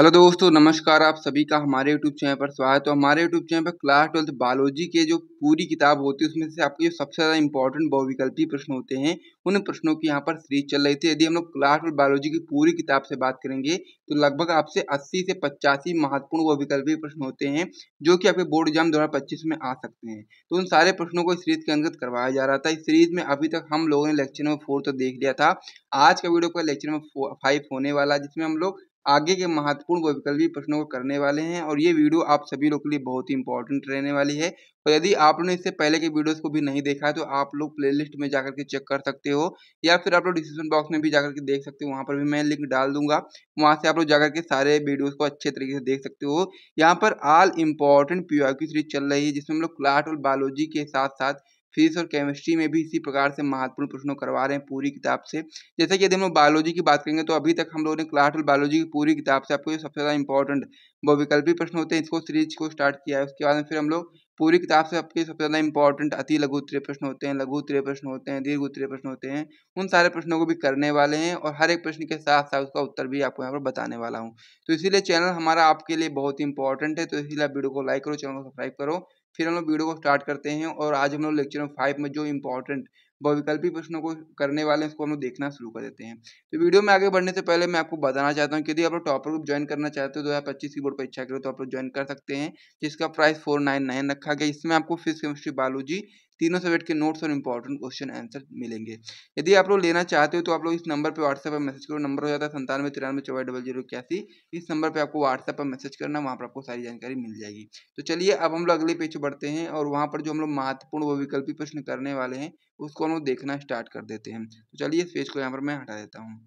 Hello दोस्तों, नमस्कार। आप सभी का हमारे यूट्यूब चैनल पर स्वागत है। तो हमारे यूट्यूब चैनल पर क्लास 12th बायोलॉजी के जो पूरी किताब होती है उसमें से आपके जो सबसे ज़्यादा इंपॉर्टेंट बहुविकल्पी प्रश्न होते हैं उन प्रश्नों की यहाँ पर सीरीज चल रही थी। यदि हम लोग क्लास 12th बायोलॉजी की पूरी किताब से बात करेंगे तो लगभग आपसे 80 से 85 महत्वपूर्ण बहुविकल्पी प्रश्न होते हैं जो कि आपके बोर्ड एग्जाम 2025 में आ सकते हैं। तो उन सारे प्रश्नों को इस सीरीज के अंतर्गत करवाया जा रहा था। इस सीरीज में अभी तक हम लोगों ने लेक्चर नंबर 4 तो देख लिया था। आज का वीडियो का लेक्चर नंबर 5 होने वाला है जिसमें हम लोग आगे के महत्वपूर्ण बहुविकल्पी प्रश्नों को करने वाले हैं और ये वीडियो आप सभी लोग के लिए बहुत ही इंपॉर्टेंट रहने वाली है। और यदि आपने इससे पहले के वीडियोस को भी नहीं देखा है तो आप लोग प्लेलिस्ट में जाकर के चेक कर सकते हो या फिर आप लोग डिस्क्रिप्शन बॉक्स में भी जाकर के देख सकते हो। वहाँ पर भी मैं लिंक डाल दूंगा, वहाँ से आप लोग जाकर के सारे वीडियोस को अच्छे तरीके से देख सकते हो। यहाँ पर ऑल इम्पोर्टेंट पीवाईक्यू सीरीज चल रही है जिसमें हम लोग क्लास और बायोलॉजी के साथ साथ फिजिक्स और केमिस्ट्री में भी इसी प्रकार से महत्वपूर्ण प्रश्नों करवा रहे हैं पूरी किताब से। जैसे कि यदि हम लोग बायोलॉजी की बात करेंगे तो अभी तक हम लोगों ने क्लास 12 बायोलॉजी की पूरी किताब से आपको जो सबसे ज़्यादा इंपॉर्टेंट बहुविकल्पी प्रश्न होते हैं इसको सीरीज को स्टार्ट किया है। उसके बाद में फिर हम लोग पूरी किताब से आपके सबसे ज़्यादा इंपॉर्टेंट अति लघु उत्तरीय प्रश्न होते हैं, लघु उत्तरीय प्रश्न होते हैं, दीर्घ उत्तरीय प्रश्न होते हैं, उन सारे प्रश्नों को भी करने वाले हैं और हर एक प्रश्न के साथ साथ उसका उत्तर भी आपको यहाँ पर बताने वाला हूँ। तो इसीलिए चैनल हमारा आपके लिए बहुत ही इंपॉर्टेंट है, तो इसीलिए आप वीडियो को लाइक करो, चैनल को सब्सक्राइब करो। फिर हम लोग वीडियो को स्टार्ट करते हैं और आज हम लोग लेक्चर नंबर 5 में जो इंपॉर्टेंट बहुविकल्पी प्रश्नों को करने वाले हैं उसको हम लोग देखना शुरू कर देते हैं। तो वीडियो में आगे बढ़ने से पहले मैं आपको बताना चाहता हूँ कि यदि आप लोग टॉपर ग्रुप ज्वाइन करना चाहते हो 2025 की बोर्ड परीक्षा के लिए तो आप लोग ज्वाइन कर सकते हैं, जिसका प्राइस 499 रखा गया। इसमें आपको फिजिक्स, केमिस्ट्री, बायोलॉजी तीनों सब्जेक्ट के नोट्स और इंपॉर्टेंट क्वेश्चन आंसर मिलेंगे। यदि आप लोग लेना चाहते हो तो आप लोग इस नंबर पर व्हाट्सएप पर मैसेज करो। नंबर हो जाता है 9793940081। इस नंबर पर आपको व्हाट्सएप पर मैसेज करना, वहाँ पर आपको सारी जानकारी मिल जाएगी। तो चलिए अब हम लोग अगले पेज पर बढ़ते हैं और वहाँ पर जो हम लोग महत्वपूर्ण बहुविकल्पी प्रश्न करने वाले हैं उसको हम लोग देखना स्टार्ट कर देते हैं। तो चलिए इस पेज को यहाँ पर मैं हटा देता हूँ।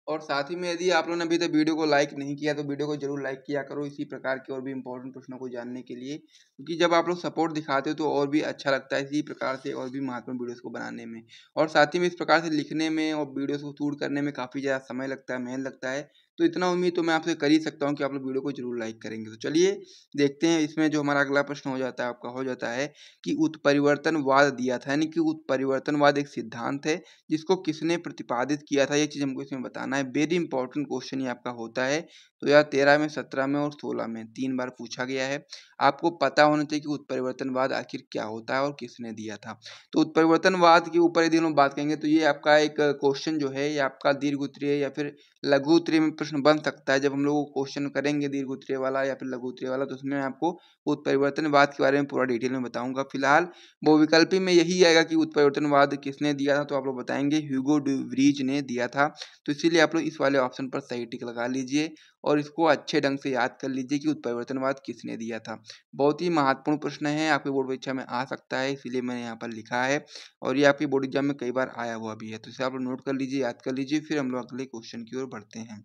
और साथ ही में यदि आप लोगों ने अभी तक वीडियो को लाइक नहीं किया तो वीडियो को जरूर लाइक किया करो इसी प्रकार के और भी इंपॉर्टेंट प्रश्नों को जानने के लिए, क्योंकि जब आप लोग सपोर्ट दिखाते हो तो और भी अच्छा लगता है इसी प्रकार से और भी महत्वपूर्ण वीडियोस को बनाने में। और साथ ही में इस प्रकार से लिखने में और वीडियोस को शूट करने में काफ़ी ज़्यादा समय लगता है, मेहनत लगता है। तो इतना उम्मीद तो मैं आपसे कर ही सकता हूँ कि आप लोग वीडियो को जरूर लाइक करेंगे। तो चलिए देखते हैं, इसमें जो हमारा अगला प्रश्न हो जाता है आपका हो जाता है कि उत्परिवर्तनवाद दिया था, यानी कि उत्परिवर्तनवाद एक सिद्धांत है जिसको किसने प्रतिपादित किया था, ये चीज़ हमको इसमें बताना है। वेरी इंपॉर्टेंट क्वेश्चन ये आपका होता है। तो यार 13 में, 17 में और 16 में 3 बार पूछा गया है। आपको पता होना चाहिए कि उत्परिवर्तनवाद आखिर क्या होता है और किसने दिया था। तो उत्परिवर्तनवाद के ऊपर यदि हम बात करेंगे तो ये आपका एक क्वेश्चन जो है ये आपका दीर्घ उत्तरीय या फिर लघु उत्तरीय में प्रश्न बन सकता है। जब हम लोग क्वेश्चन करेंगे दीर्घ उत्तरीय वाला या फिर लघु उत्तरीय वाला तो उसमें आपको उत्परिवर्तनवाद के बारे में पूरा डिटेल में बताऊंगा। फिलहाल बहुविकल्पी में यही आएगा कि उत्परिवर्तनवाद किसने दिया था, तो आप लोग बताएंगे ह्यूगो डू व्रीज ने दिया था। तो इसीलिए आप लोग इस वाले ऑप्शन पर सही टिक लगा लीजिए और इसको अच्छे ढंग से याद कर लीजिए कि उत्परिवर्तनवाद किसने दिया था। बहुत ही महत्वपूर्ण प्रश्न है, आपके बोर्ड परीक्षा में आ सकता है, इसीलिए मैंने यहाँ पर लिखा है और ये आपके बोर्ड एग्जाम में कई बार आया हुआ भी है। तो इसे आप लोग नोट कर लीजिए, याद कर लीजिए। फिर हम लोग अगले क्वेश्चन की ओर बढ़ते हैं।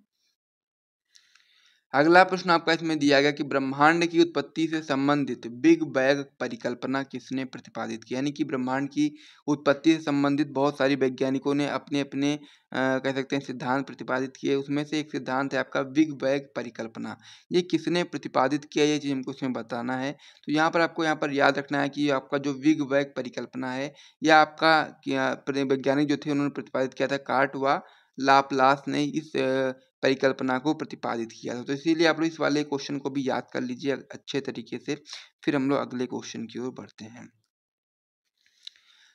अगला प्रश्न आपका इसमें दिया गया कि ब्रह्मांड की उत्पत्ति से संबंधित बिग बैंग परिकल्पना किसने प्रतिपादित की, यानी कि ब्रह्मांड की उत्पत्ति से संबंधित बहुत सारी वैज्ञानिकों ने अपने अपने कह सकते हैं सिद्धांत प्रतिपादित किए। उसमें से एक सिद्धांत है आपका बिग बैंग परिकल्पना। ये किसने प्रतिपादित किया, ये चीज़ हमको इसमें बताना है। तो यहाँ पर आपको यहाँ पर याद रखना है कि आपका जो बिग बैंग परिकल्पना है यह आपका वैज्ञानिक जो थे उन्होंने प्रतिपादित किया था, कार्ट व लाप्लास ने इस परिकल्पना को प्रतिपादित किया था। तो इसीलिए आप लोग इस वाले क्वेश्चन को भी याद कर लीजिए अच्छे तरीके से। फिर हम लोग अगले क्वेश्चन की ओर बढ़ते हैं।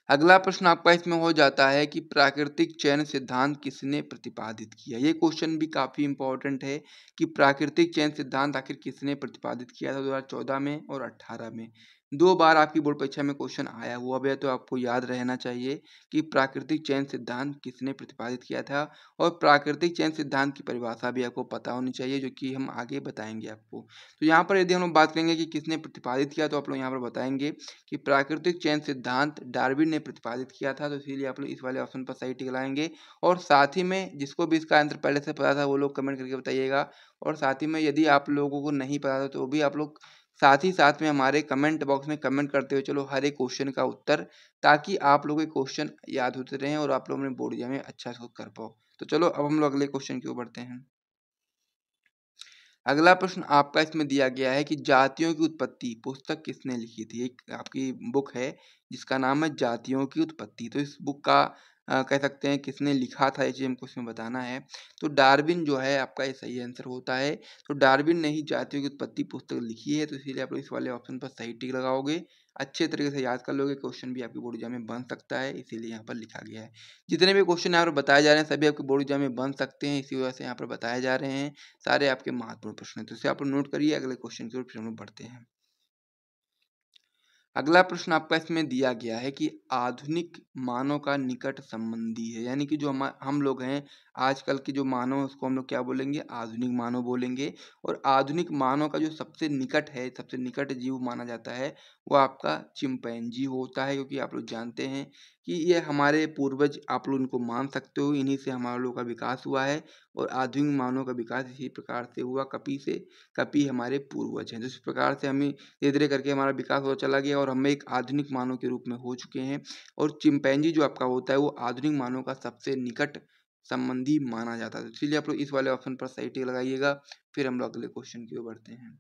अगला प्रश्न आपका इसमें हो जाता है कि प्राकृतिक चयन सिद्धांत किसने प्रतिपादित किया। ये क्वेश्चन भी काफ़ी इंपॉर्टेंट है कि प्राकृतिक चयन सिद्धांत आखिर किसने प्रतिपादित किया था। 2014 में और 18 में 2 बार आपकी बोर्ड परीक्षा में क्वेश्चन आया हुआ भी है, तो आपको याद रहना चाहिए कि प्राकृतिक चयन सिद्धांत किसने प्रतिपादित किया था। और प्राकृतिक चयन सिद्धांत की परिभाषा भी आपको पता होनी चाहिए, जो कि हम आगे बताएंगे आपको। तो यहाँ पर यदि हम लोग बात करेंगे कि किसने प्रतिपादित किया तो आप लोग यहाँ पर बताएंगे कि प्राकृतिक चयन सिद्धांत डार्विन ने प्रतिपादित किया था। तो इसीलिए आप लोग इस वाले ऑप्शन पर सही टिक लगाएंगे। और साथ ही में जिसको भी इसका आंसर पहले से पता था वो लोग कमेंट करके बताइएगा। और साथ ही में यदि आप लोगों को नहीं पता था तो भी आप लोग साथ ही साथ में हमारे कमेंट बॉक्स में कमेंट करते हुए चलो हर एक क्वेश्चन का उत्तर, ताकि आप लोगों के क्वेश्चन याद होते रहें और आप लोग अपने बोर्ड एग्जाम में अच्छा स्कोर कर पाओ। तो चलो अब हम लोग अगले क्वेश्चन की ओर बढ़ते हैं। अगला प्रश्न आपका इसमें दिया गया है कि जातियों की उत्पत्ति पुस्तक किसने लिखी थी। एक आपकी बुक है जिसका नाम है जातियों की उत्पत्ति। तो इस बुक का कह सकते हैं किसने लिखा था, ये चीज़ हमको इसमें बताना है। तो डार्विन जो है आपका ये सही आंसर होता है। तो डार्विन ने ही जातियों की उत्पत्ति पुस्तक लिखी है, तो इसीलिए आप लोग इस वाले ऑप्शन पर सही टिक लगाओगे। अच्छे तरीके से याद कर लोगे, क्वेश्चन भी आपके बोर्ड एग्जाम में बन सकता है, इसीलिए यहाँ पर लिखा गया है। जितने भी क्वेश्चन यहाँ पर बताए जा रहे हैं सभी आपके बोर्ड एग्जाम में बन सकते हैं, इसी वजह से यहाँ पर बताए जा रहे हैं। सारे आपके महत्वपूर्ण प्रश्न हैं, तो इसे आप लोग नोट करिए। अगले क्वेश्चन की ओर फिर हम लोग बढ़ते हैं। अगला प्रश्न आपका इसमें दिया गया है कि आधुनिक मानव का निकट संबंधी है, यानी कि जो हम लोग हैं आजकल के जो मानव है उसको हम लोग क्या बोलेंगे, आधुनिक मानव बोलेंगे। और आधुनिक मानव का जो सबसे निकट है, सबसे निकट जीव माना जाता है वो आपका चिंपैंजी होता है, क्योंकि आप लोग जानते हैं कि ये हमारे पूर्वज, आप लोग इनको मान सकते हो, इन्हीं से हमारे लोग का विकास हुआ है। और आधुनिक मानव का विकास इसी प्रकार से हुआ, कपि से। कपि हमारे पूर्वज हैं, तो इस प्रकार से हमें धीरे धीरे करके हमारा विकास होता चला गया और हम एक आधुनिक मानव के रूप में हो चुके हैं। और चिंपैंजी जो आपका होता है वो आधुनिक मानव का सबसे निकट संबंधी माना जाता है, इसीलिए आप लोग इस वाले ऑप्शन पर सही टिक लगाइएगा। फिर हम लोग अगले क्वेश्चन की ओर बढ़ते हैं।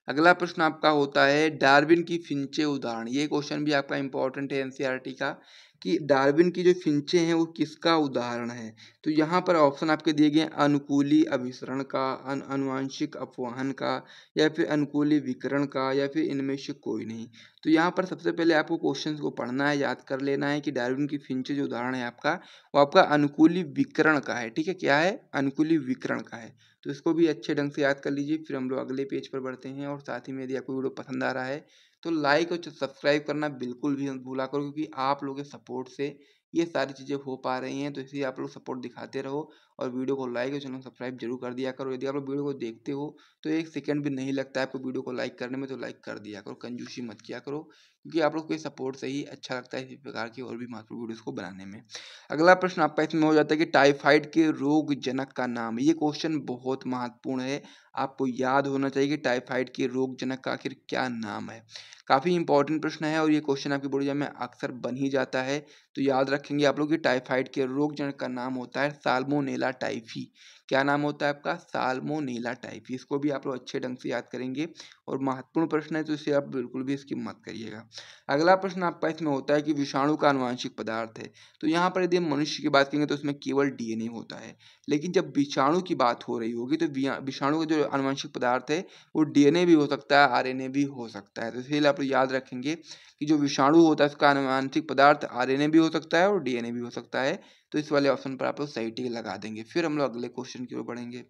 अगला प्रश्न आपका होता है डार्विन की फिंचे उदाहरण। ये क्वेश्चन भी आपका इंपॉर्टेंट है एनसीईआरटी का, कि डार्विन की जो फिंचे हैं वो किसका उदाहरण है। तो यहाँ पर ऑप्शन आपके दिए गए हैं अनुकूली अभिसरण का, अनुवांशिक अपवाहन का, या फिर अनुकूली विकरण का, या फिर इनमें से कोई नहीं। तो यहाँ पर सबसे पहले आपको क्वेश्चन को पढ़ना है, याद कर लेना है कि डार्विन की फिंचे जो उदाहरण है आपका वो आपका अनुकूली विकरण का है। ठीक है, क्या है, अनुकूली विकरण का है। तो इसको भी अच्छे ढंग से याद कर लीजिए। फिर हम लोग अगले पेज पर बढ़ते हैं। और साथ ही में यदि आपको वीडियो पसंद आ रहा है तो लाइक और सब्सक्राइब करना बिल्कुल भी मत भूला करो, क्योंकि आप लोगों के सपोर्ट से ये सारी चीज़ें हो पा रही हैं। तो इसलिए आप लोग सपोर्ट दिखाते रहो और वीडियो को लाइक और चैनल सब्सक्राइब जरूर कर दिया करो। यदि आप लोग वीडियो को देखते हो तो 1 सेकंड भी नहीं लगता है आपको वीडियो को लाइक करने में, तो लाइक कर दिया करो, कंजूसी मत किया करो, क्योंकि आप लोग के सपोर्ट से ही अच्छा लगता है इसी प्रकार की और भी महत्वपूर्ण वीडियोस को बनाने में। अगला प्रश्न आपका इसमें हो जाता है कि टाइफाइड के रोग जनक का नाम। ये क्वेश्चन बहुत महत्वपूर्ण है, आपको याद होना चाहिए कि टाइफाइड के रोग जनक का आखिर क्या नाम है। काफ़ी इंपॉर्टेंट प्रश्न है और ये क्वेश्चन आपकी बोर्ड एग्जाम में अक्सर बन ही जाता है। तो याद रखेंगे आप लोग कि टाइफाइड के रोग जनक का नाम होता है साल्मोनेला टाइफी। क्या नाम होता है आपका, साल्मोनेला टाइफी। इसको भी आप लोग अच्छे ढंग से याद करेंगे और महत्वपूर्ण प्रश्न है, तो इसे आप बिल्कुल भी स्किप मत करिएगा। अगला प्रश्न आपका इसमें होता है कि विषाणु का आनुवंशिक पदार्थ है। तो यहाँ पर यदि हम मनुष्य की बात करेंगे तो उसमें केवल डीएनए होता है, लेकिन जब विषाणु की बात हो रही होगी तो विषाणु का जो आनुवंशिक पदार्थ है वो डीएनए भी हो सकता है, आरएनए भी हो सकता है। तो इसलिए आप लोग याद रखेंगे कि जो विषाणु होता है उसका आनुवंशिक पदार्थ आरएनए भी हो सकता है और डीएनए भी हो सकता है। तो इस वाले ऑप्शन पर आप लोग सही टिक लगा देंगे। फिर हम लोग अगले क्वेश्चन की ओर बढ़ेंगे।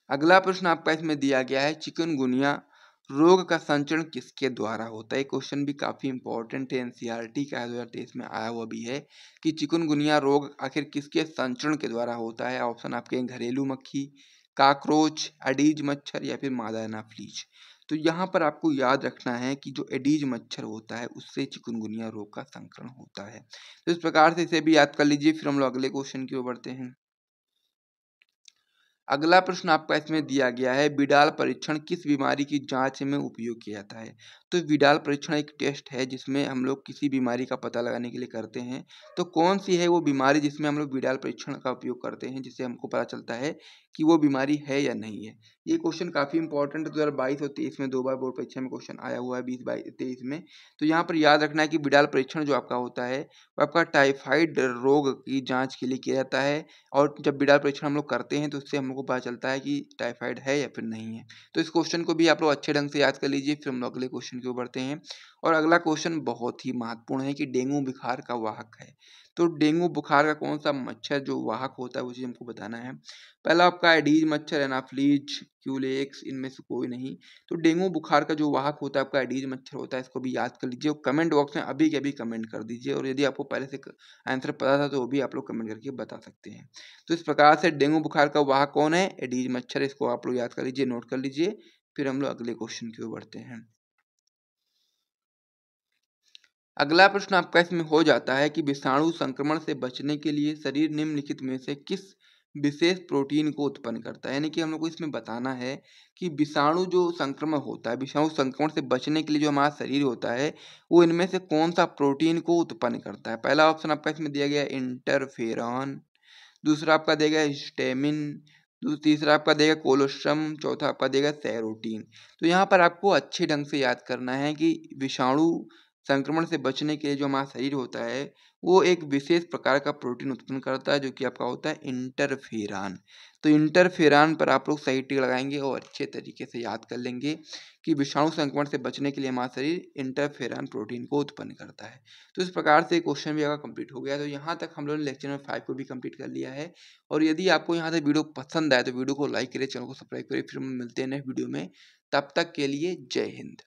अगला प्रश्न आपका इसमें दिया गया है चिकनगुनिया रोग का संचरण किसके द्वारा होता है। क्वेश्चन भी काफी इंपॉर्टेंट है, एनसीईआरटी का 2023 में आया हुआ भी है कि चिकनगुनिया रोग आखिर किसके संचरण के द्वारा होता है। ऑप्शन आपके हैं घरेलू मक्खी, काकरोच, एडीज मच्छर, या फिर मादा एनाफ्लीज। तो यहाँ पर आपको याद रखना है कि जो एडीज मच्छर होता है उससे चिकनगुनिया रोग का संक्रमण होता है। तो इस प्रकार से इसे भी याद कर लीजिए। फिर हम लोग अगले क्वेश्चन की ओर बढ़ते हैं। अगला प्रश्न आपका इसमें दिया गया है विडाल परीक्षण किस बीमारी की जांच में उपयोग किया जाता है। तो विडाल परीक्षण एक टेस्ट है जिसमें हम लोग किसी बीमारी का पता लगाने के लिए करते हैं। तो कौन सी है वो बीमारी जिसमें हम लोग विडाल परीक्षण का उपयोग करते हैं, जिससे हमको पता चलता है कि वो बीमारी है या नहीं है। ये क्वेश्चन काफी इंपॉर्टेंट है, 2022 और 23 में 2 बार बोर्ड परीक्षा में क्वेश्चन आया हुआ है, 20-22-23 में। तो यहाँ पर याद रखना है कि विडाल परीक्षण जो आपका होता है वो आपका टाइफाइड रोग की जांच के लिए किया जाता है। और जब विडाल परीक्षण हम लोग करते हैं तो उससे हम लोग को पता चलता है कि टाइफाइड है या फिर नहीं है। तो इस क्वेश्चन को भी आप लोग अच्छे ढंग से याद कर लीजिए। फिर हम लोग अगले क्वेश्चन की ओर बढ़ते हैं। और अगला क्वेश्चन बहुत ही महत्वपूर्ण है कि डेंगू बुखार का वाहक है। तो डेंगू बुखार का कौन सा मच्छर जो वाहक होता है वो चीज हमको बताना है। पहला आपका एडीज मच्छर, एनाफ्लीज, क्यूलेक्स, इनमें से कोई नहीं। तो डेंगू बुखार का जो वाहक होता है आपका एडीज मच्छर होता है, इसको भी याद कर लीजिए। और कमेंट बॉक्स में अभी के अभी कमेंट कर दीजिए, और यदि आपको पहले से आंसर पता था तो वो भी आप लोग कमेंट करके बता सकते हैं। तो इस प्रकार से डेंगू बुखार का वाहक कौन है, एडीज मच्छर। इसको आप लोग याद कर लीजिए, नोट कर लीजिए। फिर हम लोग अगले क्वेश्चन की ओर बढ़ते हैं। अगला प्रश्न आपका इसमें हो जाता है कि विषाणु संक्रमण से बचने के लिए शरीर निम्नलिखित में से किस विशेष प्रोटीन को उत्पन्न करता है। यानी कि हम लोग को इसमें बताना है कि विषाणु जो संक्रमण होता है, विषाणु संक्रमण से बचने के लिए जो हमारा शरीर होता है वो इनमें से कौन सा प्रोटीन को उत्पन्न करता है। पहला ऑप्शन आपका इसमें दिया गया है इंटरफेरॉन, दूसरा आपका देगा हिस्टामिन, तीसरा आपका देगा कोलोस्ट्रम, चौथा आपका देगा सेरोटीन। तो यहाँ पर आपको अच्छे ढंग से याद करना है कि विषाणु संक्रमण से बचने के लिए जो हमारा शरीर होता है वो एक विशेष प्रकार का प्रोटीन उत्पन्न करता है जो कि आपका होता है इंटरफेरान। तो इंटरफेरान पर आप लोग सही टिक लगाएंगे और अच्छे तरीके से याद कर लेंगे कि विषाणु संक्रमण से बचने के लिए हमारा शरीर इंटरफेरान प्रोटीन को उत्पन्न करता है। तो इस प्रकार से क्वेश्चन भी अगर कंप्लीट हो गया तो यहाँ तक हम लोगों ने लेक्चर नंबर 5 को भी कंप्लीट कर लिया है। और यदि आपको यहाँ तक वीडियो पसंद आए तो वीडियो को लाइक करें, चैनल को सब्सक्राइब करें। फिर हम मिलते हैं नेक्स्ट वीडियो में, तब तक के लिए जय हिंद।